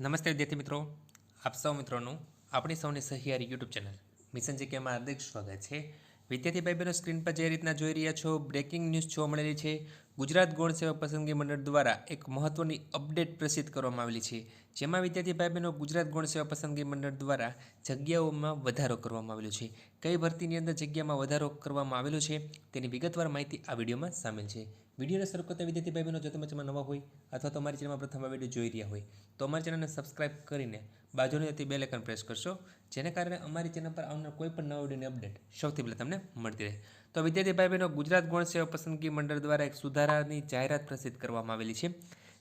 નમસ્તે વિદ્યાર્થી મિત્રો, આપ સૌ મિત્રોનું આપણી સૌની સહિયારી યુટ્યુબ ચેનલ મિશન જીકેમાં હાર્દિક સ્વાગત છે। વિદ્યાર્થી ભાઈ બહેનો, સ્ક્રીન પર જે રીતના જોઈ રહ્યા છો, બ્રેકિંગ ન્યૂઝ જોવા મળેલી છે। ગુજરાત ગૌણ સેવા પસંદગી મંડળ દ્વારા એક મહત્વની અપડેટ પ્રસિદ્ધ કરવામાં આવેલી છે, જેમાં વિદ્યાર્થી ભાઈ બહેનો ગુજરાત ગૌણ સેવા પસંદગી મંડળ દ્વારા જગ્યાઓમાં વધારો કરવામાં આવેલો છે। કઈ ભરતીની અંદર જગ્યામાં વધારો કરવામાં આવેલો છે તેની વિગતવાર માહિતી આ વિડીયોમાં સામેલ છે। વિડીયોને શરૂ કરતા વિદ્યાર્થી ભાઈ બહેનો, જો તમે ચેનલમાં નવા હોય અથવા તો અમારી ચેનલમાં પ્રથમ આ વિડીયો જોઈ રહ્યા હોય તો અમારી ચેનલને સબસ્ક્રાઇબ કરીને બાજુની હતી બેલ આઇકન પ્રેસ કરશો, જેને કારણે અમારી ચેનલ પર આવનાર કોઈ પણ નવા વિડીયોની અપડેટ સૌથી પહેલાં તમને મળતી રહે। તો વિદ્યાર્થી ભાઈ બહેનો, ગુજરાત ગૌણ સેવા પસંદગી મંડળ દ્વારા એક સુધારાની જાહેરાત પ્રસિદ્ધ કરવામાં આવેલી છે,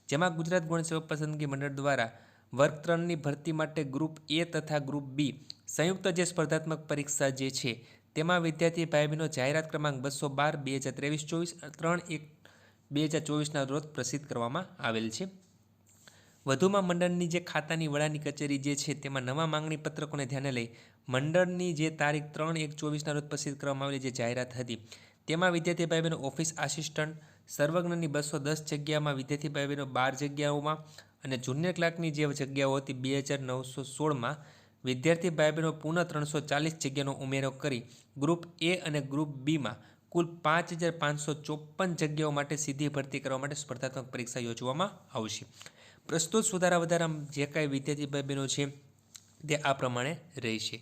જેમાં ગુજરાત ગૌણ સેવા પસંદગી મંડળ દ્વારા વર્ગ 3ની ભરતી માટે ગ્રુપ એ તથા ગ્રુપ બી સંયુક્ત જે સ્પર્ધાત્મક પરીક્ષા જે છે તેમાં વિદ્યાર્થી ભાઈ બહેનો જાહેરાત ક્રમાંક 212/2023-24 3/1/2024ના રોજ પ્રસિદ્ધ કરવામાં આવેલ છે। વધુમાં મંડળની જે ખાતાની વડાની કચેરી જે છે તેમાં નવા માંગણી પત્રકોને ધ્યાને લઈ મંડળની જે તારીખ 3/1/24ના રોજ પ્રસિદ્ધ કરવામાં આવેલી જે જાહેરાત હતી તેમાં વિદ્યાર્થી ભાઈ બહેનો ઓફિસ આસિસ્ટન્ટ સર્વજ્ઞની 210 જગ્યામાં વિદ્યાર્થી ભાઈ બહેનો 12 જગ્યાઓમાં અને જુનિયર ક્લાર્કની જે જગ્યાઓ હતી 2916માં વિદ્યાર્થી ભાઈ બહેનો પુનઃ 340 જગ્યાનો ઉમેરો કરી ગ્રુપ એ અને ગ્રુપ બીમાં કુલ 5554 જગ્યાઓ માટે સીધી ભરતી કરવા માટે સ્પર્ધાત્મક પરીક્ષા યોજવામાં આવશે। પ્રસ્તુત સુધારા વધારા જે કાંઈ વિદ્યાર્થી ભાઈ બહેનો છે તે આ પ્રમાણે રહેશે।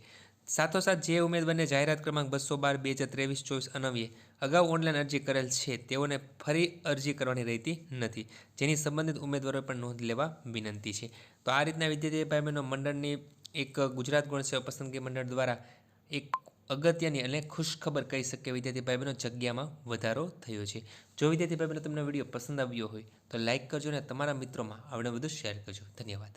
સાથોસાથ જે ઉમેદવારને જાહેરાત ક્રમાંક 212/2023-24 અન્વયે અગાઉ ઓનલાઈન અરજી કરેલ છે તેઓને ફરી અરજી કરવાની રહેતી નથી, જેની સંબંધિત ઉમેદવારોએ પણ નોંધ લેવા વિનંતી છે। તો આ રીતના વિદ્યાર્થી ભાઈ બહેનો મંડળની એક ગુજરાત ગૌણ સેવા પસંદગી મંડળ દ્વારા એક અગત્યની અને ખુશખબર કહી શકીએ વિદ્યાર્થી ભાઈ બહેનો, જગ્યામાં વધારો થયો છે। જો વિદ્યાર્થી ભાઈ બહેનો તમને વિડીયો પસંદ આવ્યો હોય તો લાઇક કરજો અને તમારા મિત્રોમાં આવડે બધું શેર કરજો। ધન્યવાદ।